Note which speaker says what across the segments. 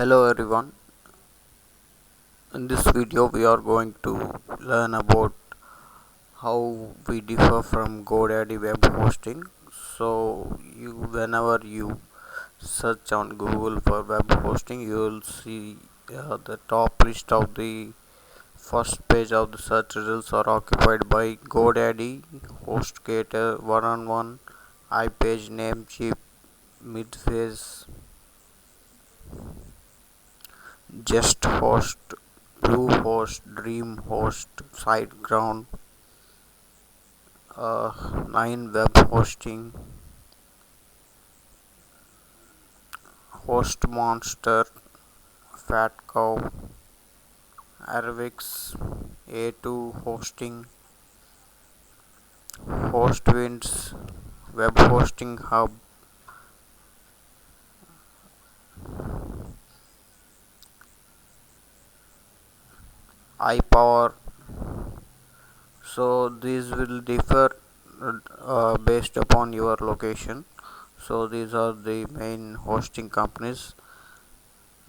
Speaker 1: Hello everyone. In this video we are going to learn about how we differ from GoDaddy web hosting. So whenever you search on Google for web hosting, you will see the top list of the first page of the search results are occupied by GoDaddy, HostGator, one-on-one, iPage, Namecheap, Midphase, Just Host, Bluehost, DreamHost, SiteGround, 9 Web Hosting, HostMonster, FatCow, Arwix, A2 Hosting, HostWinds, Web Hosting Hub, iPower. So these will differ based upon your location. So these are the main hosting companies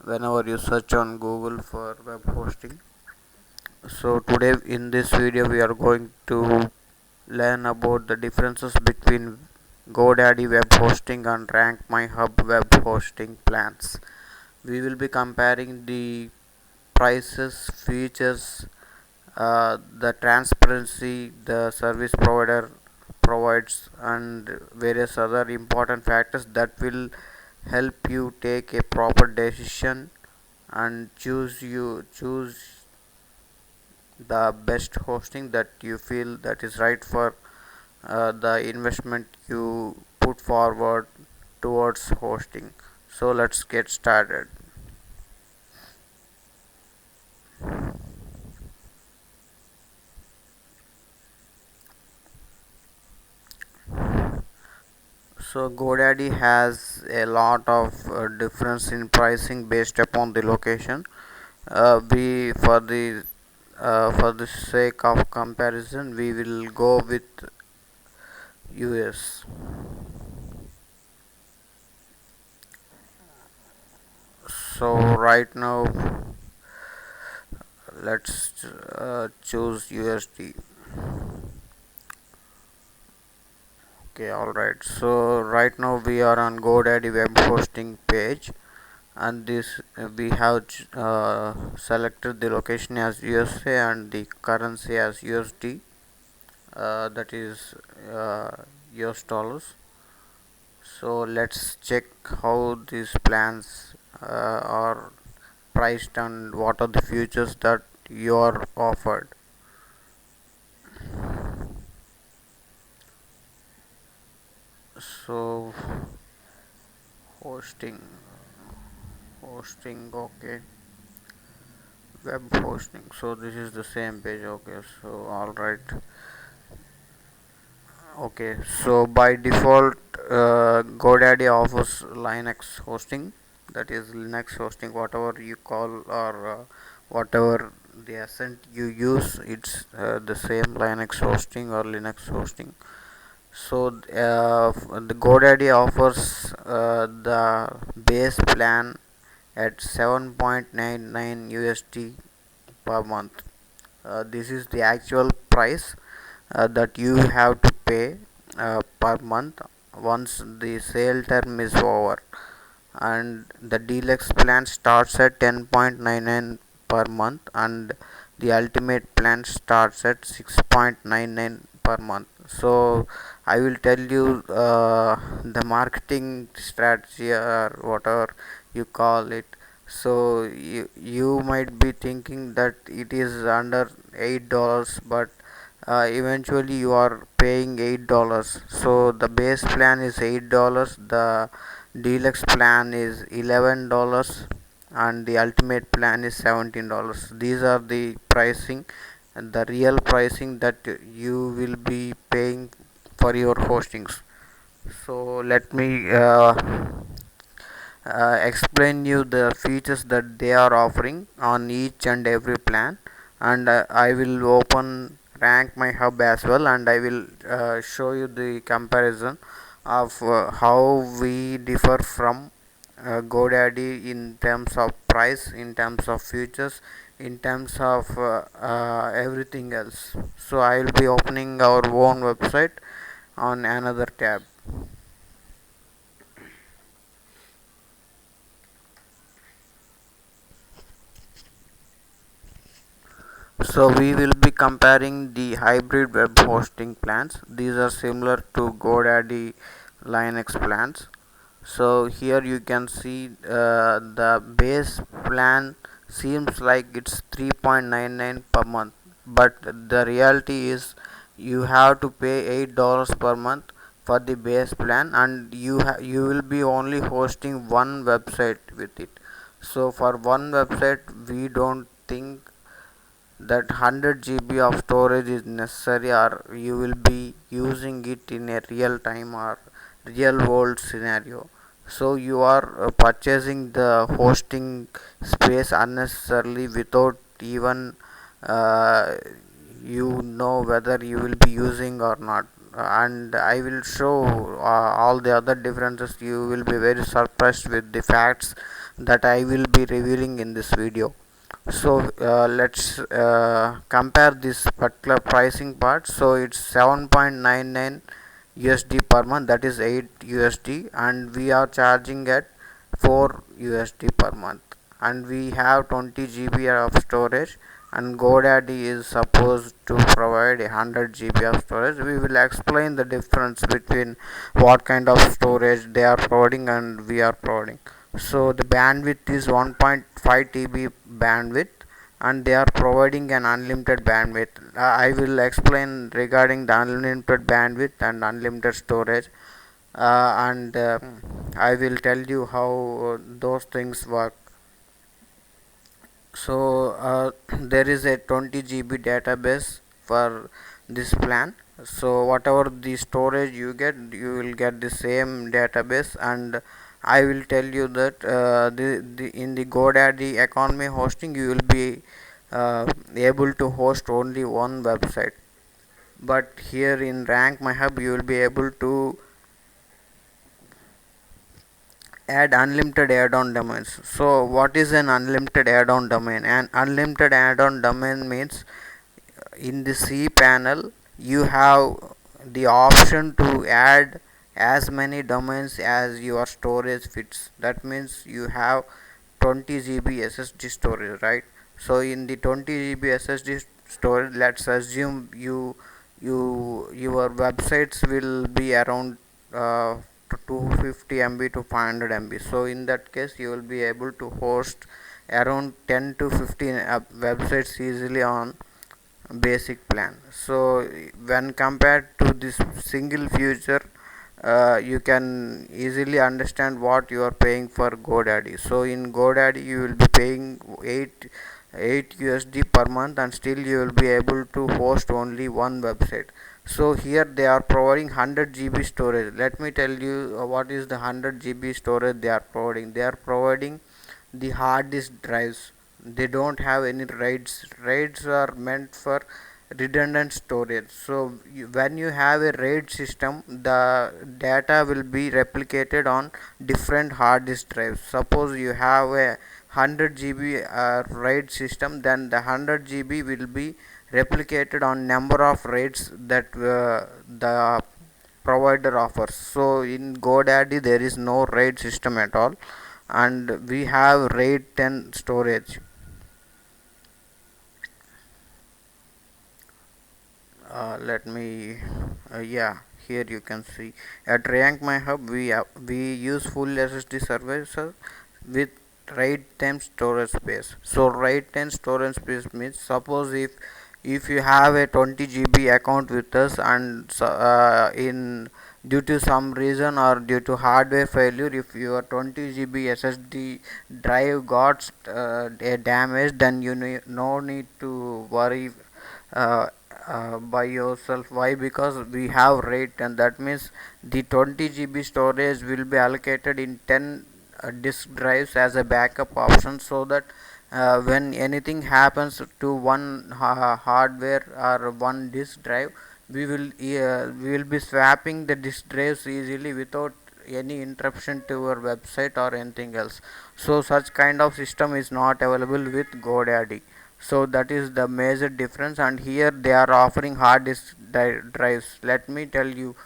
Speaker 1: whenever you search on Google for web hosting. So today in this video we are going to learn about the differences between GoDaddy web hosting and Rank My Hub web hosting plans. We will be comparing the prices, features, the transparency the service provider provides, and various other important factors that will help you take a proper decision and choose the best hosting that you feel that is right for the investment you put forward towards hosting. So let's get started. So GoDaddy has a lot of difference in pricing based upon the location. We for the sake of comparison we will go with US. So right now let's choose USD. Okay, alright. So right now we are on GoDaddy web hosting page, and this we have selected the location as USA and the currency as USD, that is US dollars. So let's check how these plans are priced and what are the features that you are offered. So hosting hosting okay, web hosting, so this is the same page. Okay, so all right. Okay, so by default GoDaddy offers Linux hosting, that is Linux hosting, whatever you call, or whatever the accent you use, it's the same Linux hosting or Linux hosting. So the GoDaddy offers the base plan at 7.99 USD per month. This is the actual price that you have to pay per month once the sale term is over, and the deluxe plan starts at 10.99 per month, and the ultimate plan starts at 6.99 per month. So I will tell you the marketing strategy or whatever you call it. So you might be thinking that it is under $8, but eventually you are paying $8. So the base plan is $8, the deluxe plan is $11, and the ultimate plan is $17. These are the pricing, and the real pricing that you will be paying for your hostings. So let me explain you the features that they are offering on each and every plan, and I will open Rank My Hub as well, and I will show you the comparison of how we differ from GoDaddy in terms of price, in terms of features, in terms of everything else. So I will be opening our own website on another tab. So we will be comparing the hybrid web hosting plans. These are similar to GoDaddy Linux plans. So here you can see the base plan seems like it's 3.99 per month, but the reality is you have to pay $8 per month for the base plan, and you will be only hosting one website with it. So for one website we don't think that 100 GB of storage is necessary, or you will be using it in a real time or real world scenario. So you are purchasing the hosting space unnecessarily without even uh, whether you will be using or not. And I will show all the other differences. You will be very surprised with the facts that I will be revealing in this video. So let's compare this particular pricing part. So it's 7.99 USD per month, that is 8 USD, and we are charging at 4 USD per month, and we have 20 GB of storage, and GoDaddy is supposed to provide 100 GB of storage. We will explain the difference between what kind of storage they are providing and we are providing. So the bandwidth is 1.5 TB bandwidth, and they are providing an unlimited bandwidth. I will explain regarding the unlimited bandwidth and unlimited storage, and I will tell you how those things work. So there is a 20 GB database for this plan. So whatever the storage you get, you will get the same database. And I will tell you that in the GoDaddy economy hosting you will be able to host only one website, but here in Rank My Hub you will be able to add unlimited add-on domains. So what is an unlimited add-on domain? An unlimited add-on domain means in the cPanel you have the option to add as many domains as your storage fits. That means you have 20 GB SSD storage, right? So in the 20 GB SSD storage, let's assume your websites will be around 250 MB to 500 MB. So in that case you will be able to host around 10 to 15 websites easily on basic plan. So when compared to this single feature, you can easily understand what you are paying for GoDaddy. So in GoDaddy you will be paying 8 USD per month, and still you will be able to host only one website. So here they are providing 100 GB storage. Let me tell you what is the 100 GB storage they are providing. They are providing the hard disk drives. They don't have any RAIDs are meant for redundant storage. So when you have a RAID system, the data will be replicated on different hard disk drives. Suppose you have a 100 GB RAID system, then the 100 GB will be replicated on number of RAIDs that the provider offers. So in GoDaddy there is no RAID system at all, and we have RAID 10 storage. Let me yeah, here you can see at Rank My Hub we use full SSD services with RAID 10 storage space. So RAID 10 storage space means, suppose if you have a 20 GB account with us, and in due to some reason or due to hardware failure, if your 20 GB SSD drive got damaged, then you no need to worry uh, by yourself. Why? Because we have RAID, and that means the 20 GB storage will be allocated in 10 disk drives as a backup option, so that when anything happens to one hardware or one disk drive, we will be swapping the disk drives easily without any interruption to your website or anything else. So such kind of system is not available with GoDaddy. So that is the major difference, and here they are offering hard disk drives. Let me tell you,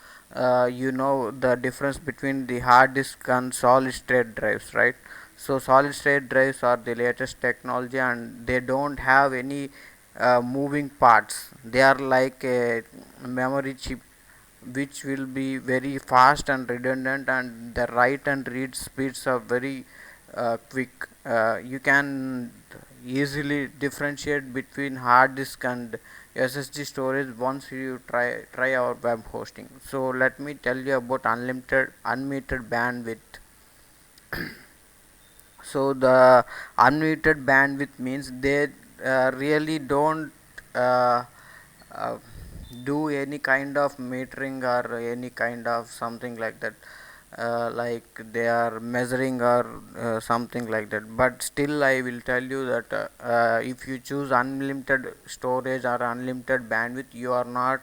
Speaker 1: you know the difference between the hard disk and solid state drives, right? So solid state drives are the latest technology, and they don't have any moving parts. They are like a memory chip which will be very fast and redundant, and the write and read speeds are very quick. You can easily differentiate between hard disk and SSD storage once you try our web hosting. So let me tell you about unlimited unmetered bandwidth. So the unlimited bandwidth means they really don't uh, uh, do any kind of metering or any kind of something like that, like they are measuring or something like that. But still I will tell you that if you choose unlimited storage or unlimited bandwidth, you are not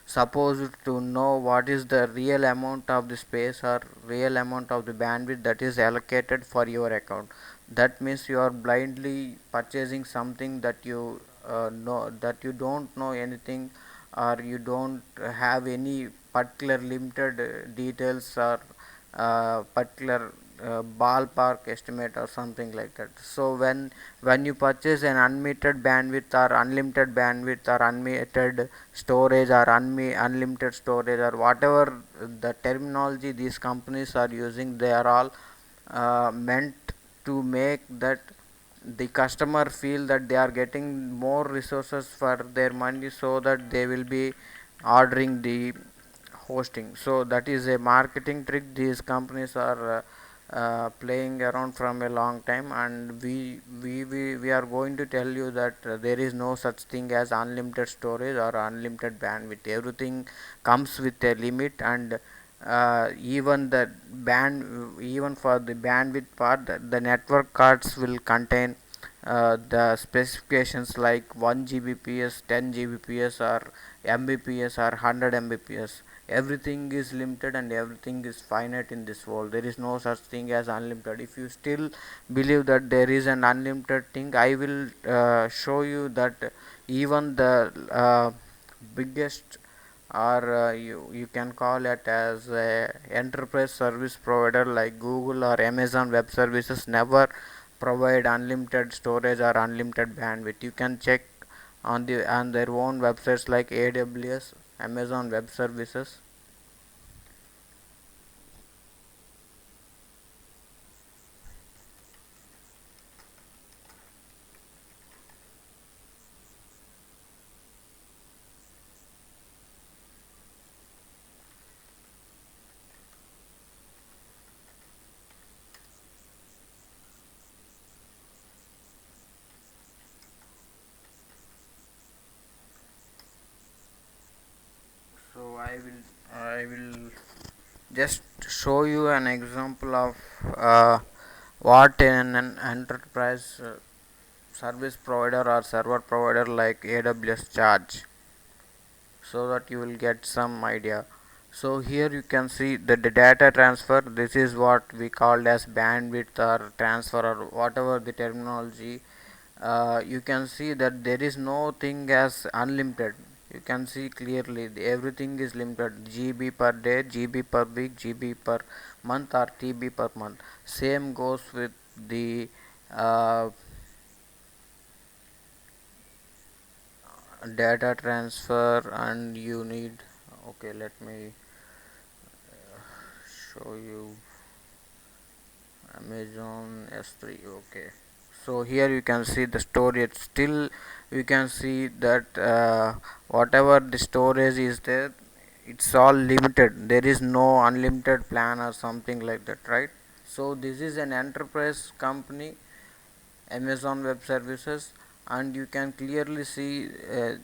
Speaker 1: supposed to know what is the real amount of the space or real amount of the bandwidth that is allocated for your account. That means you are blindly purchasing something that you know, that you don't know anything, or you don't have any particular limited details or particular ballpark estimate or something like that. So when you purchase an unmetered bandwidth or unlimited bandwidth or unmetered storage or unlimited storage or whatever the terminology these companies are using, they are all meant to make that the customer feel that they are getting more resources for their money, so that they will be ordering the hosting. So that is a marketing trick these companies are playing around from a long time, and we are going to tell you that there is no such thing as unlimited storage or unlimited bandwidth. Everything comes with a limit, and even the even for the bandwidth part, the network cards will contain the specifications like 1 gbps, 10 gbps, or mbps, or 100 mbps. Everything is limited and everything is finite in this world. There is no such thing as unlimited. If you still believe that there is an unlimited thing, I will show you that even the biggest, or you can call it as a enterprise service provider like Google or Amazon Web Services, never provide unlimited storage or unlimited bandwidth. You can check on their own websites like AWS, Amazon Web Services. So I will just show you an example of what an enterprise service provider or server provider like AWS charge, so that you will get some idea. So here you can see that the data transfer, this is what we called as bandwidth or transfer or whatever the terminology. You can see that there is no thing as unlimited. You can see clearly everything is limited: GB per day, GB per week, GB per month, or TB per month. Same goes with the uh, data transfer, and you need, okay, let me show you Amazon S3. Okay, so here you can see the storage. Still you can see that whatever the storage is there, it's all limited. There is no unlimited plan or something like that, right? So this is an enterprise company, Amazon Web Services, and you can clearly see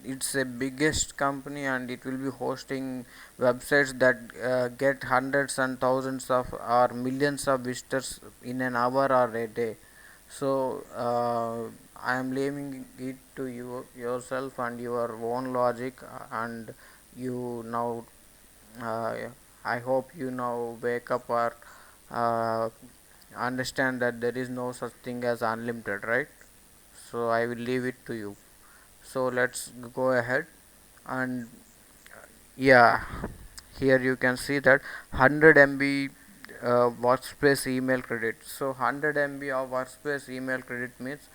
Speaker 1: it's a biggest company, and it will be hosting websites that get hundreds and thousands of or millions of visitors in an hour or a day. So I am leaving it to you yourself and your own logic, and you now uh, I hope you now wake up or uh, understand that there is no such thing as unlimited, right? So I will leave it to you. So let's go ahead. And yeah, here you can see that 100 MB workspace email credit. So 100 MB of workspace email credit means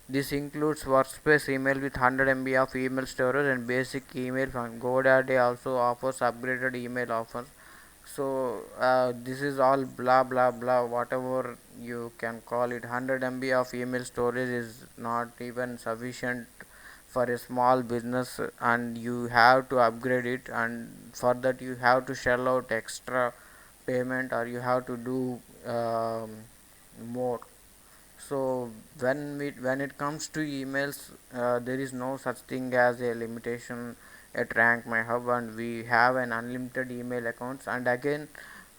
Speaker 1: this includes workspace email with 100 MB of email storage and basic email from GoDaddy also offers upgraded email offers. So this is all blah blah blah, whatever you can call it. 100 MB of email storage is not even sufficient for a small business, and you have to upgrade it, and for that you have to shell out extra payment, or you have to do more. So when it comes to emails, there is no such thing as a limitation at Rank My Hub, and we have an unlimited email accounts. And again,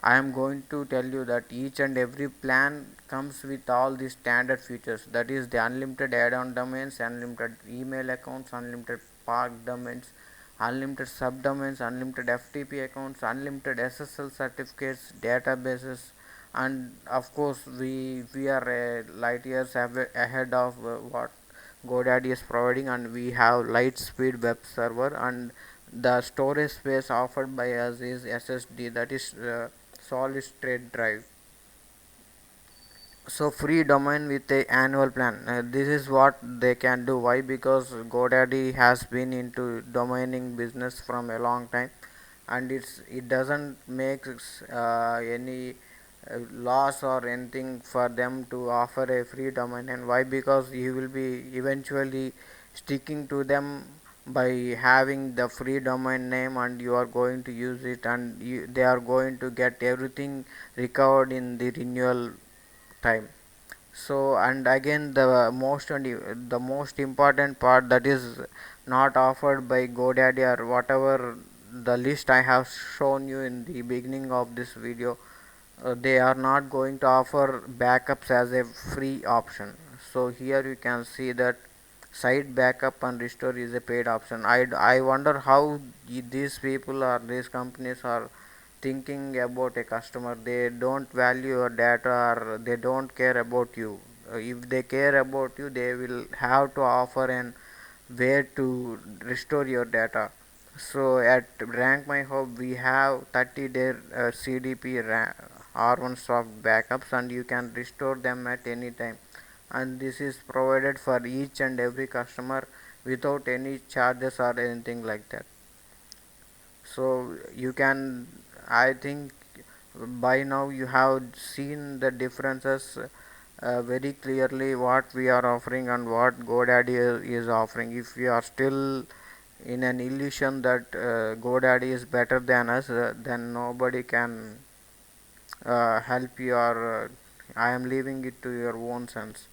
Speaker 1: I am going to tell you that each and every plan comes with all the standard features. That is the unlimited add-on domains, unlimited email accounts, unlimited park domains, unlimited subdomains, unlimited FTP accounts, unlimited SSL certificates, databases, and of course we are light years ahead of what GoDaddy is providing, and we have light speed web server, and the storage space offered by us is SSD, that is solid state drive. So free domain with a annual plan, this is what they can do. Why? Because GoDaddy has been into domaining business from a long time, and it doesn't make any loss or anything for them to offer a free domain. And why? Because you will be eventually sticking to them by having the free domain name, and you are going to use it, and they are going to get everything recovered in the renewal time. So, and again the most important part that is not offered by GoDaddy or whatever the list I have shown you in the beginning of this video, they are not going to offer backups as a free option. So here you can see that site backup and restore is a paid option. I wonder how these people or these companies are thinking about a customer. They don't value your data, or they don't care about you. If they care about you, they will have to offer an way to restore your data. So at Rank My Hub we have 30-day CDP R1 soft backups, and you can restore them at any time, and this is provided for each and every customer without any charges or anything like that. So you can, I think by now you have seen the differences very clearly, what we are offering and what GoDaddy is offering. If you are still in an illusion that GoDaddy is better than us, then nobody can help you, or I am leaving it to your own sense.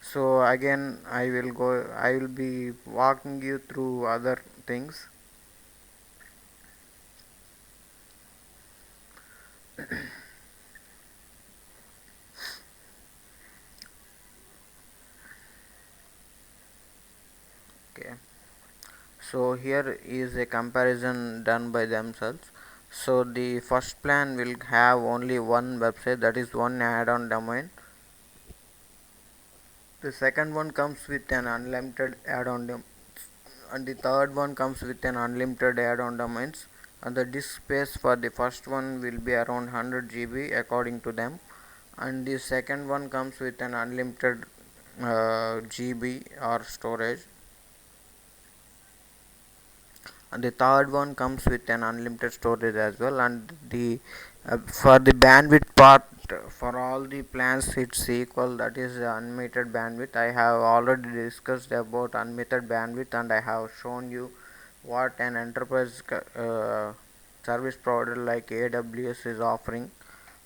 Speaker 1: So again, I will be walking you through other things. Okay. So here is a comparison done by themselves. So the first plan will have only one website, that is one add-on domain. The second one comes with an unlimited add-on and the third one comes with an unlimited add-on domains, and the disk space for the first one will be around 100 GB according to them, and the second one comes with an unlimited GB or storage, and the third one comes with an unlimited storage as well. And the for the bandwidth part, for all the plans it's equal, that is unlimited bandwidth. I have already discussed about unlimited bandwidth, and I have shown you what an enterprise service provider like AWS is offering.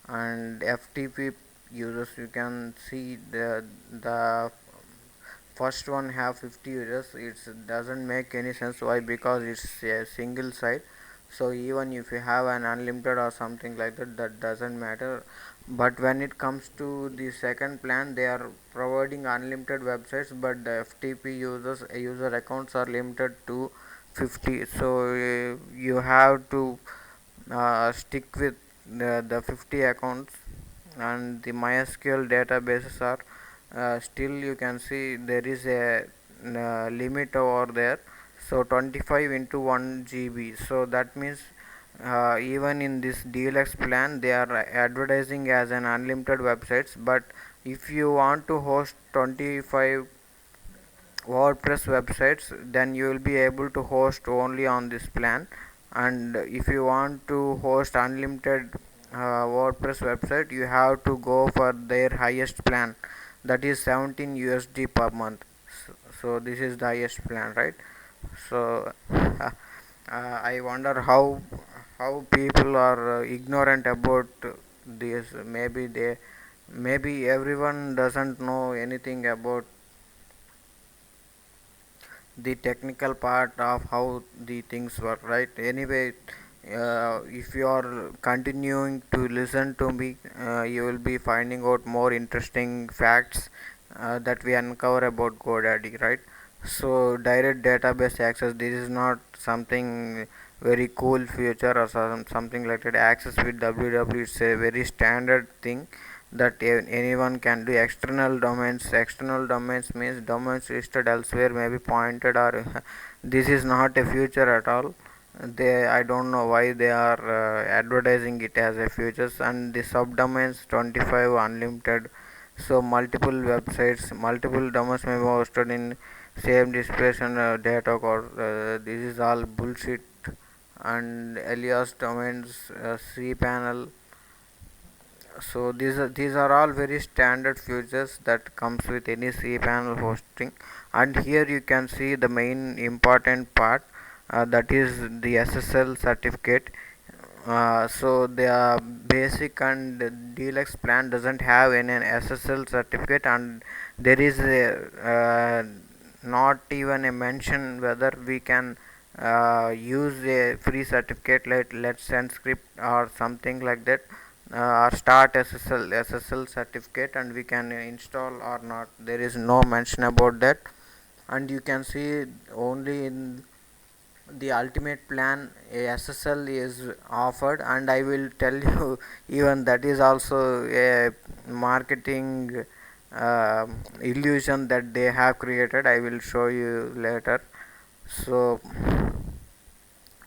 Speaker 1: And FTP users, you can see the first one have 50 users. It doesn't make any sense. Why? Because it's a single site. So even if you have an unlimited or something like that, that doesn't matter. But when it comes to the second plan, they are providing unlimited websites, but the FTP user accounts are limited to 50. So you have to stick with the 50 accounts, and the MySQL databases are still, you can see there is a limit over there, so 25 into 1 GB. So that means even in this deluxe plan they are advertising as an unlimited websites, but if you want to host 25 WordPress websites, then you will be able to host only on this plan. And if you want to host unlimited WordPress website, you have to go for their highest plan, that is 17 USD per month. So this is the highest plan, right? So I wonder how people are ignorant about this. Maybe everyone doesn't know anything about the technical part of how the things work, right? Anyway, if you are continuing to listen to me, you will be finding out more interesting facts that we uncover about GoDaddy, right? So direct database access, this is not something very cool feature or something like that. Access with www, it's a very standard thing that anyone can do. External domains means domains listed elsewhere may be pointed, or this is not a feature at all. I don't know why they are advertising it as a features. And the subdomains 25 unlimited, so multiple websites, multiple domains may be hosted in same displays and data core. This is all bullshit. And alias domains, cpanel, so these are all very standard features that comes with any cpanel hosting. And here you can see the main important part, that is the SSL certificate. So the basic and deluxe plan doesn't have any SSL certificate, and there is not even a mention whether we can use a free certificate like Let's Encrypt or something like that, or start SSL certificate, and we can install or not. There is no mention about that. And you can see only in the ultimate plan a SSL is offered, and I will tell you even that is also a marketing illusion that they have created. I will show you later. So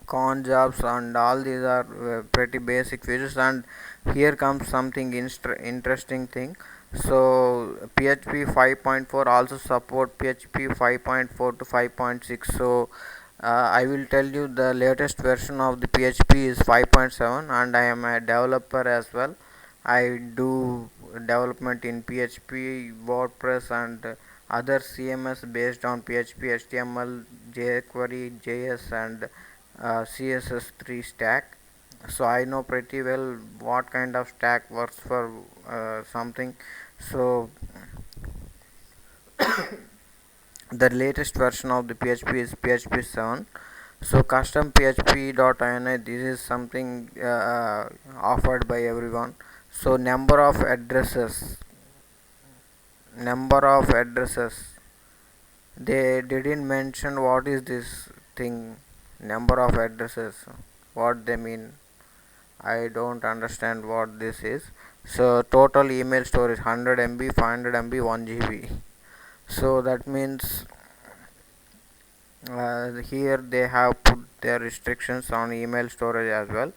Speaker 1: con jobs and all these are pretty basic features. And here comes something interesting thing. So PHP 5.4 also support PHP 5.4 to 5.6. So I will tell you the latest version of the PHP is 5.7, and I am a developer as well. I do development in PHP, WordPress, and other CMS based on PHP, HTML, jQuery, JS, and CSS3 stack. So I know pretty well what kind of stack works for something. So the latest version of the PHP is PHP 7. So custom PHP.ini, this is something offered by everyone. So number of addresses, they didn't mention what is this thing, number of addresses, what they mean. I don't understand what this is. So total email storage 100 MB, 500 MB, 1 GB. So that means here they have put their restrictions on email storage as well.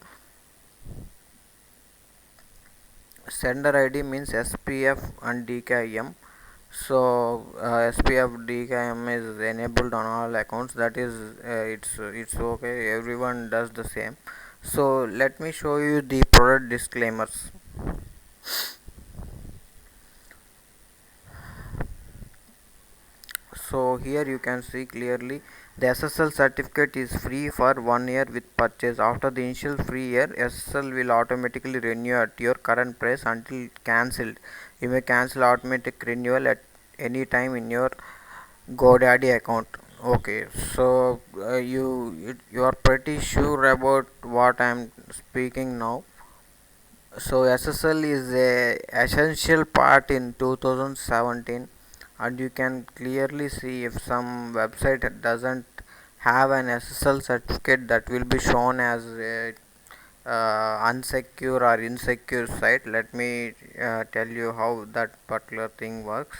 Speaker 1: Sender ID means SPF and DKIM. So SPF DKIM is enabled on all accounts. That is it's okay, everyone does the same. So let me show you the product disclaimers. So here you can see clearly the SSL certificate is free for 1 year with purchase. After the initial free year, SSL will automatically renew at your current price until cancelled. You may cancel automatic renewal at any time in your GoDaddy account. Okay, so you are pretty sure about what I am speaking now. So SSL is a essential part in 2017, and you can clearly see if some website doesn't have an SSL certificate, that will be shown as unsecure or insecure site. Let me tell you how that particular thing works.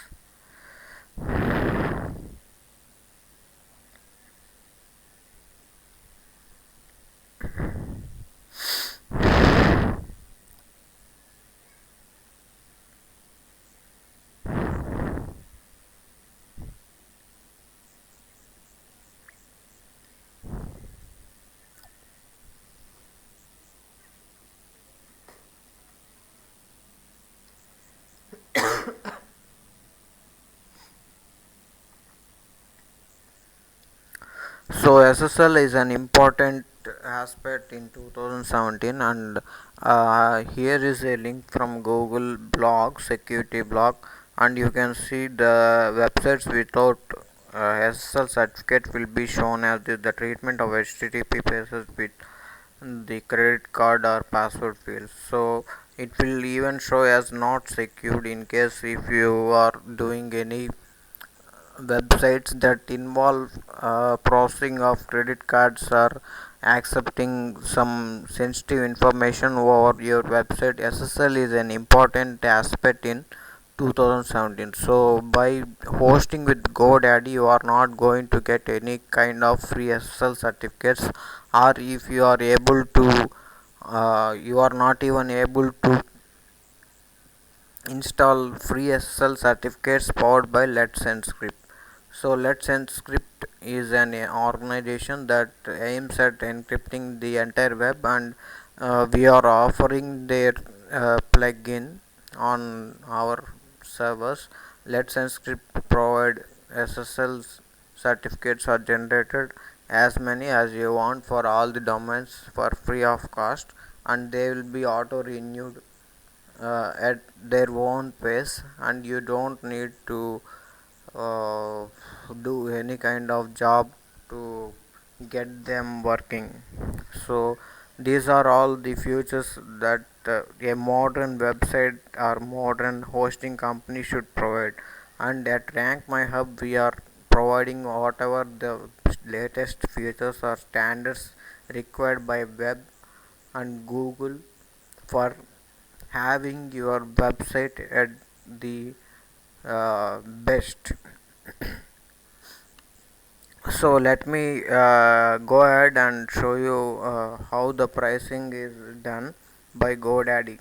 Speaker 1: So SSL is an important aspect in 2017, and here is a link from Google blog, security blog, and you can see the websites without SSL certificate will be shown as the treatment of HTTP pages with the credit card or password field. So it will even show as not secured in case if you are doing any websites that involve processing of credit cards or accepting some sensitive information over your website. SSL is an important aspect in 2017. So by hosting with GoDaddy you are not going to get any kind of free SSL certificates, or if you are able to you are not even able to install free SSL certificates powered by Let's Encrypt. So Let's Encrypt is an organization that aims at encrypting the entire web, and we are offering their plugin on our servers. Let's Encrypt provide SSL certificates are generated as many as you want for all the domains for free of cost, and they will be auto renewed at their own pace, and you don't need to uh, do any kind of job to get them working. So these are all the features that a modern website or modern hosting company should provide, and at Rank My Hub we are providing whatever the latest features or standards required by web and Google for having your website at the best. So let me go ahead and show you how the pricing is done by GoDaddy.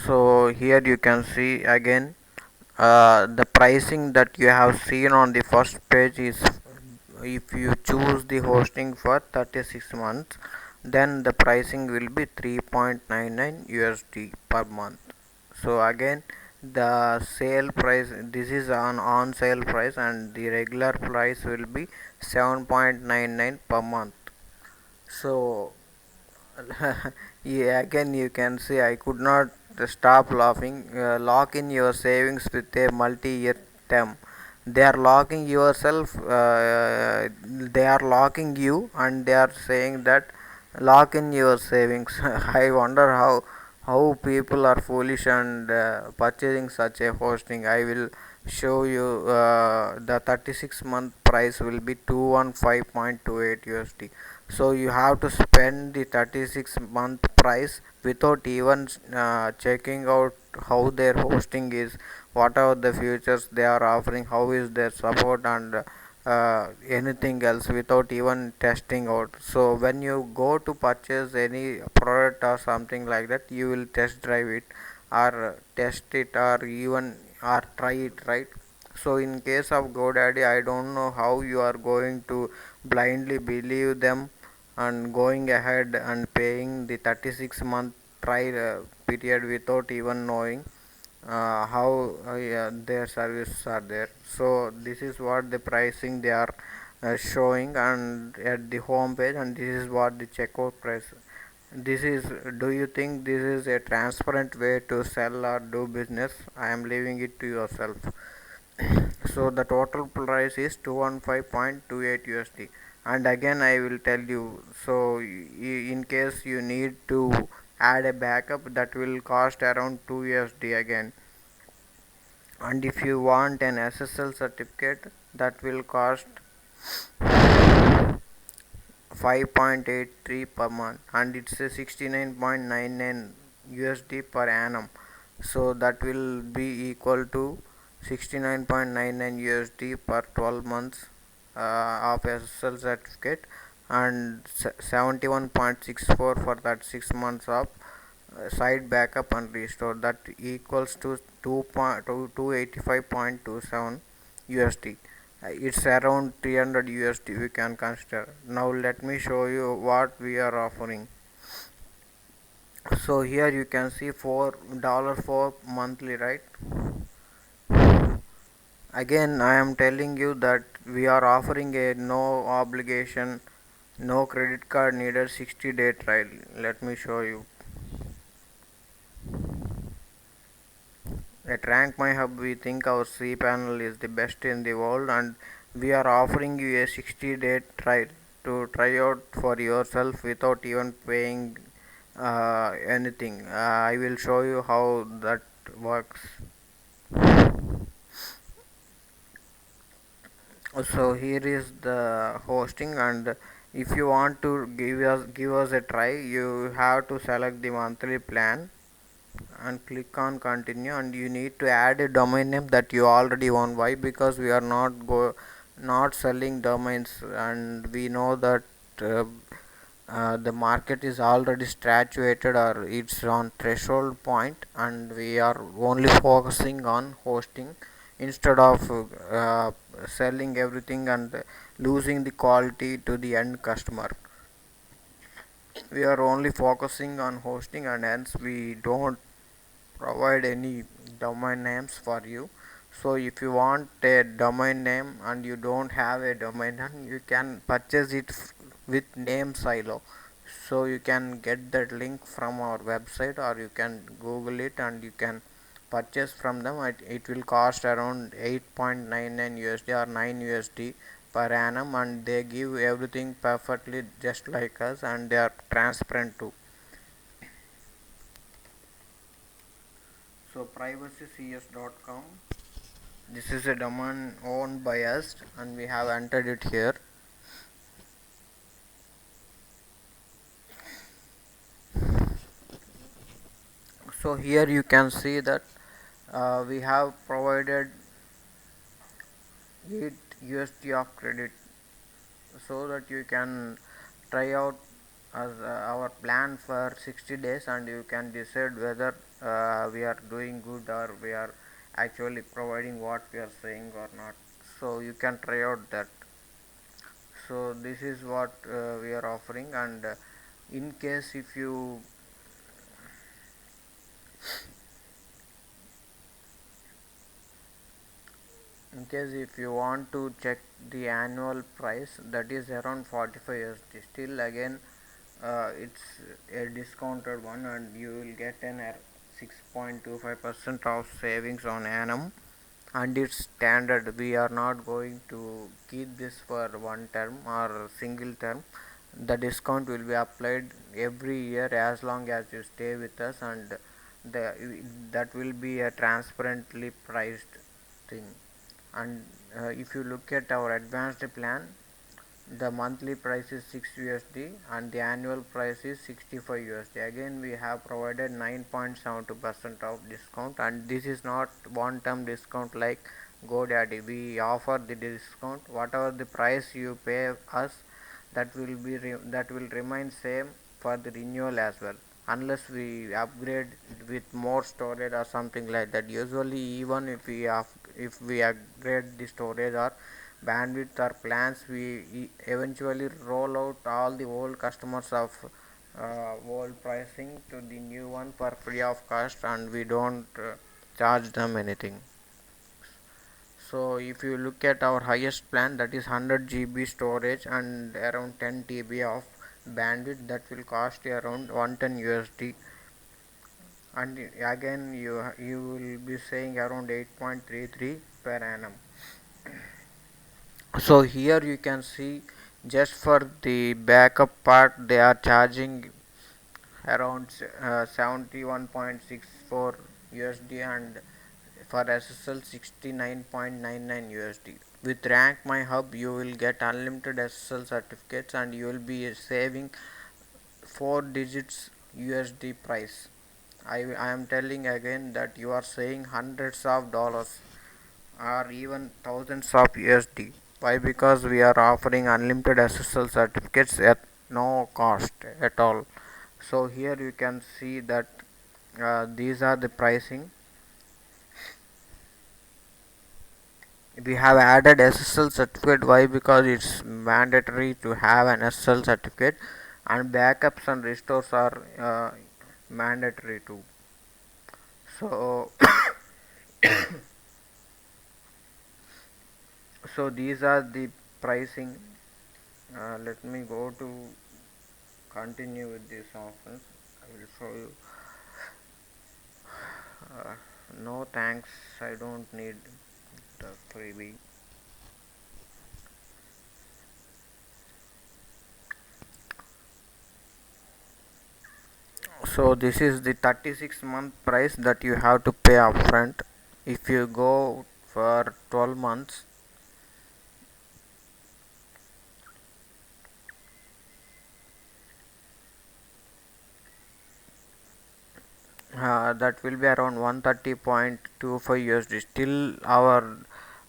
Speaker 1: So here you can see again the pricing that you have seen on the first page is, if you choose the hosting for 36 months, then the pricing will be 3.99 USD per month. So again, the sale price, this is on sale price, and the regular price will be 7.99 per month. So yeah, again you can see I could not stop laughing. Lock in your savings with a multi-year term. They are locking yourself. They are locking you, and they are saying that lock in your savings. I wonder how people are foolish and purchasing such a hosting. I will show you the 36-month price will be 215.28 USD. So you have to spend the 36-month price without even checking out how their hosting is, what are the features they are offering, how is their support, and anything else without even testing out. So when you go to purchase any product or something like that, you will test drive it or test it or even or try it, right? So in case of GoDaddy, I don't know how you are going to blindly believe them and going ahead and paying the 36-month trial period without even knowing how yeah, their services are there. So this is what the pricing they are showing and at the home page, and this is what the checkout price. This is, do you think this is a transparent way to sell or do business? I am leaving it to yourself. So the total price is 215.28 USD, and again I will tell you, so in case you need to add a backup, that will cost around 2 USD again. And if you want an SSL certificate, that will cost 5.83 per month, and it's a 69.99 USD per annum. So that will be equal to 69.99 USD per 12 months of SSL certificate, and 71.64 for that 6 months of site backup and restore. That equals to 285.27 USD. It's around 300 USD we can consider. Now let me show you what we are offering. So here you can see $4 for monthly, right? Again, I am telling you that we are offering a no obligation, no credit card needed 60-day trial. Let me show you. At Rank My Hub, we think our cPanel is the best in the world, and we are offering you a 60-day trial to try out for yourself without even paying anything. I will show you how that works. So here is the hosting, and if you want to give us a try, you have to select the monthly plan and click on continue, and you need to add a domain name that you already own. Why? Because we are not selling domains, and we know that uh, the market is already saturated or it's on threshold point, and we are only focusing on hosting instead of selling everything and losing the quality to the end customer. We are only focusing on hosting, and hence we don't provide any domain names for you. So if you want a domain name and you don't have a domain name, you can purchase it with name silo. So you can get that link from our website, or you can google it and you can purchase from them. It will cost around 8.99 USD or 9 USD per annum, and they give everything perfectly just like us, and they are transparent too. So privacycs.com, this is a domain owned by us, and we have entered it here. So here you can see that we have provided 8 USD of credit, so that you can try out as our plan for 60 days, and you can decide whether we are doing good or we are actually providing what we are saying or not. So you can try out that. So this is what we are offering, and in case if you want to check the annual price, that is around 45 USD. Still again, it's a discounted one, and you will get an 6.25% of savings on annum, and it's standard. We are not going to keep this for one term or single term. The discount will be applied every year as long as you stay with us, and that will be a transparently priced thing. And if you look at our advanced plan, the monthly price is 6 USD and the annual price is 65 USD. Again, we have provided 9.72% of discount, and this is not one time discount like GoDaddy. We offer the discount whatever the price you pay us, that will remain same for the renewal as well, unless we upgrade with more storage or something like that. Usually, even if we upgrade the storage or bandwidth or plans, we eventually roll out all the old customers of old pricing to the new one for free of cost, and we don't charge them anything. So if you look at our highest plan, that is 100 GB storage and around 10 TB of bandwidth, that will cost you around 110 USD, and again you will be saying around 8.33 per annum. So here you can see, just for the backup part they are charging around 71.64 USD and for SSL 69.99 USD. With Rank My Hub you will get unlimited SSL certificates and you will be saving 4 digits USD price. I am telling again that you are saying hundreds of dollars or even thousands of USD. Why? Because we are offering unlimited SSL certificates at no cost at all. So here you can see that these are the pricing. We have added SSL certificate. Why? Because it's mandatory to have an SSL certificate, and backups and restores are mandatory too. So so these are the pricing. Let me go to continue with these options. I will show you. uh, no thanks, I don't need the freebie. So this is the 36-month price that you have to pay upfront. If you go for 12 months, that will be around 130.25 USD. Still our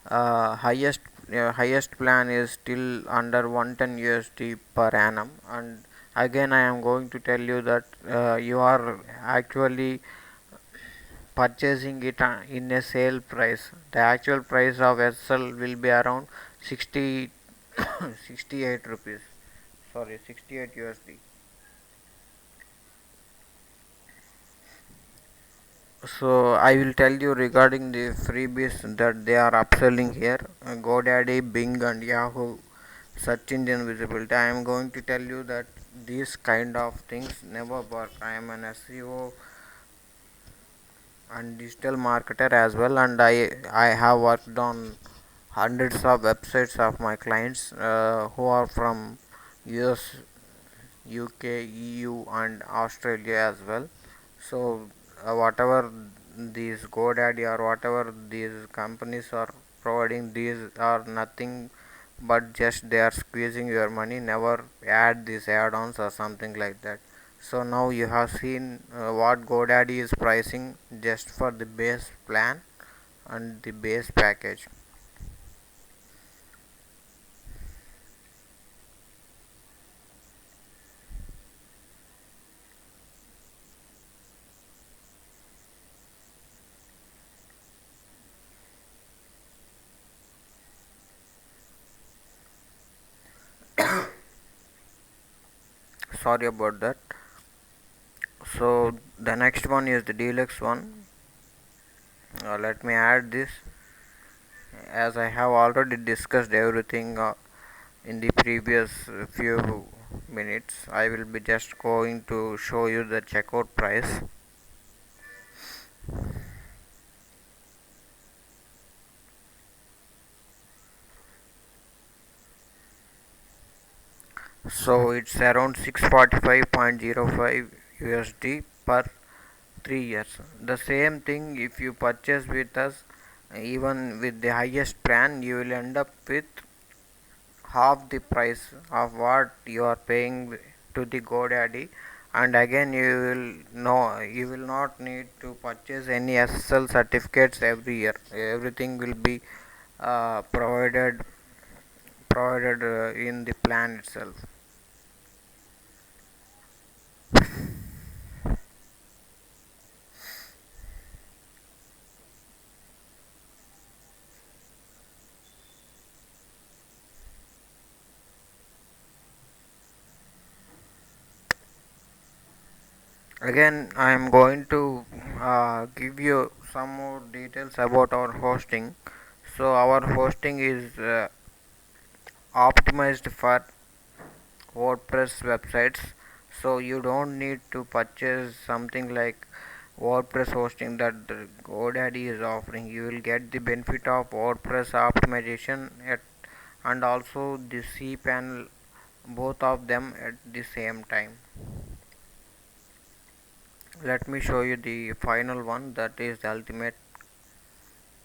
Speaker 1: highest plan is still under 110 USD per annum. And again I am going to tell you that you are actually purchasing it in a sale price. The actual price of SL will be around 60 68 rupees, sorry, 68 USD. So I will tell you regarding the freebies that they are upselling here. GoDaddy, Bing and Yahoo search engine visibility. I am going to tell you that these kind of things never work. I am an SEO and digital marketer as well, and I have worked on hundreds of websites of my clients who are from US, UK, EU and Australia as well. So whatever these GoDaddy or whatever these companies are providing, these are nothing but just they are squeezing your money. Never add these add-ons or something like that. So now you have seen what GoDaddy is pricing just for the base plan and the base package. Sorry about that. So the next one is the deluxe one. Let me add this, as I have already discussed everything in the previous few minutes. I will be just going to show you the checkout price. So it's around 645.05 USD per 3 years. The same thing if you purchase with us, even with the highest plan, you will end up with half the price of what you are paying to the GoDaddy. And again you will not need to purchase any SSL certificates every year. Everything will be provided in the plan itself. Again I am going to give you some more details about our hosting. So our hosting is optimized for WordPress websites, so you don't need to purchase something like WordPress hosting that GoDaddy is offering. You will get the benefit of WordPress optimization and also the cPanel, both of them at the same time. Let me show you the final one, that is the ultimate.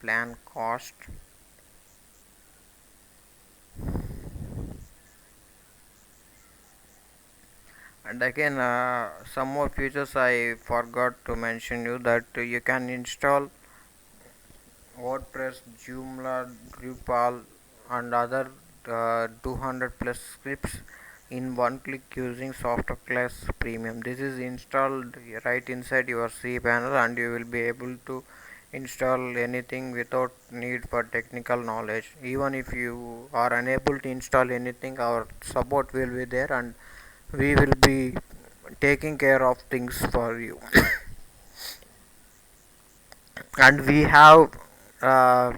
Speaker 1: plan cost. And again, some more features I forgot to mention you, that you can install WordPress, Joomla, Drupal, and other 200 plus scripts in one click using Software Class Premium. This is installed right inside your cPanel, and you will be able to install anything without need for technical knowledge. Even if you are unable to install anything, our support will be there, and we will be taking care of things for you. And we have uh,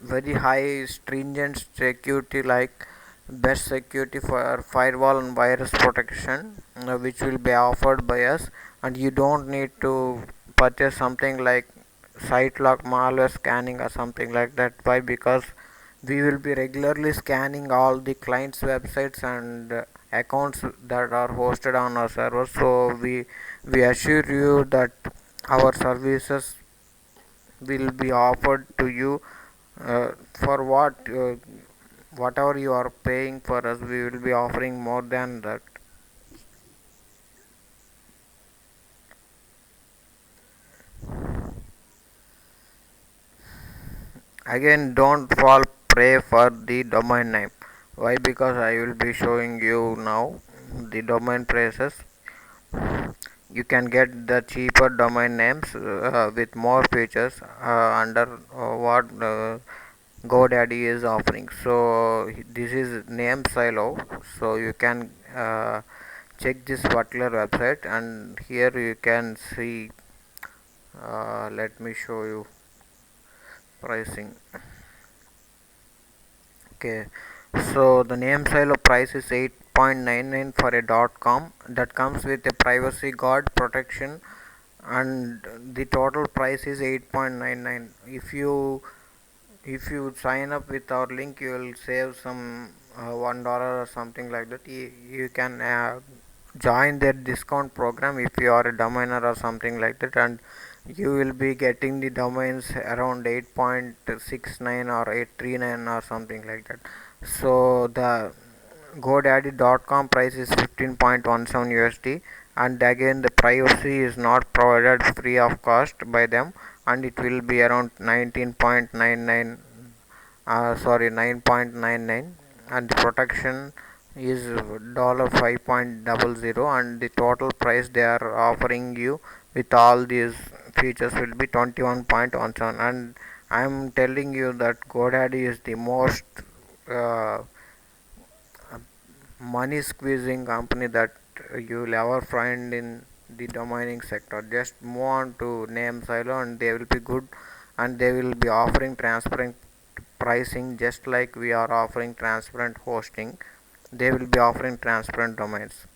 Speaker 1: very high stringent security, like best security for firewall and virus protection, which will be offered by us. And you don't need to purchase something like site lock malware scanning or something like that. Why? Because we will be regularly scanning all the clients websites and accounts that are hosted on our server. So we assure you that our services will be offered to you for whatever you are paying for us. We will be offering more than that. Again, don't fall prey for the domain name. Why? Because I will be showing you now the domain prices. You can get the cheaper domain names with more features under what GoDaddy is offering. So this is name silo. So you can check this particular website, and here you can see. Let me show you pricing. Okay, so the name silo price is 8.99 for a .com. That comes with a privacy guard protection, and the total price is 8.99. If you sign up with our link, you will save some $1 or something like that. You can join their discount program if you are a domainer or something like that, and you will be getting the domains around 8.69 or 839 or something like that. So the GoDaddy.com price is 15.17 USD, and again the privacy is not provided free of cost by them, and it will be around 19.99 sorry 9.99, and the protection is $5.00, and the total price they are offering you with all these features will be 21.17. And I am telling you that GoDaddy is the most uh, money squeezing company that you will ever find in the domaining sector. Just move on to name silo, and they will be good, and they will be offering transparent pricing, just like we are offering transparent hosting. They will be offering transparent domains.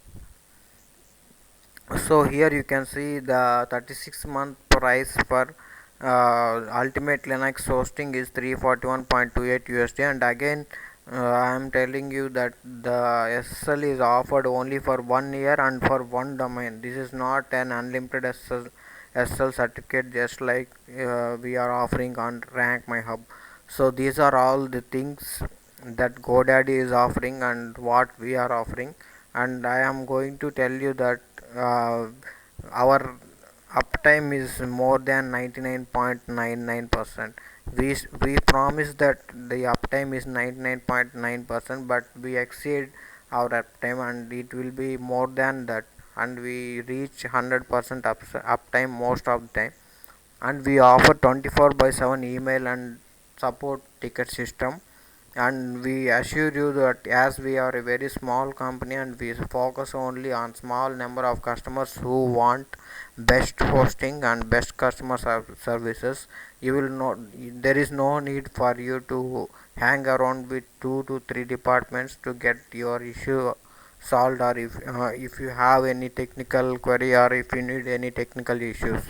Speaker 1: So here you can see the 36-month price for ultimate Linux hosting is 341.28 USD. And again, I am telling you that the SSL is offered only for 1 year and for one domain. This is not an unlimited SSL certificate, just like we are offering on Rank My Hub. So these are all the things that GoDaddy is offering and what we are offering. And I am going to tell you that uh, our uptime is more than 99.99%. We promise that the uptime is 99.9%, but we exceed our uptime, and it will be more than that, and we reach 100% uptime most of the time. And we offer 24 by 7 email and support ticket system. And we assure you that as we are a very small company and we focus only on small number of customers who want best hosting and best customer services, you will not, there is no need for you to hang around with 2 to 3 departments to get your issue solved, or if you have any technical query, or if you need any technical issues.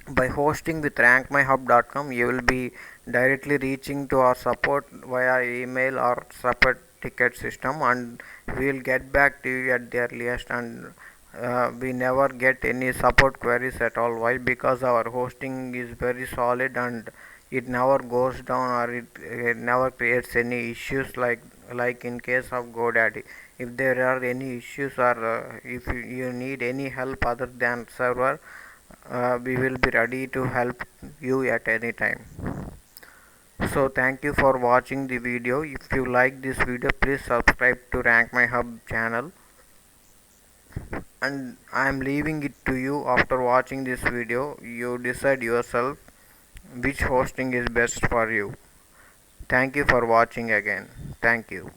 Speaker 1: By hosting with rankmyhub.com, you will be directly reaching to our support via email or support ticket system, and we will get back to you at the earliest. And we never get any support queries at all. Why? Because our hosting is very solid and it never goes down, or it never creates any issues like in case of GoDaddy. If there are any issues, or if you need any help other than server, we will be ready to help you at any time. So thank you for watching the video. If you like this video, please subscribe to Rank My Hub channel, and I am leaving it to you. After watching this video, you decide yourself which hosting is best for you. Thank you for watching again. Thank you.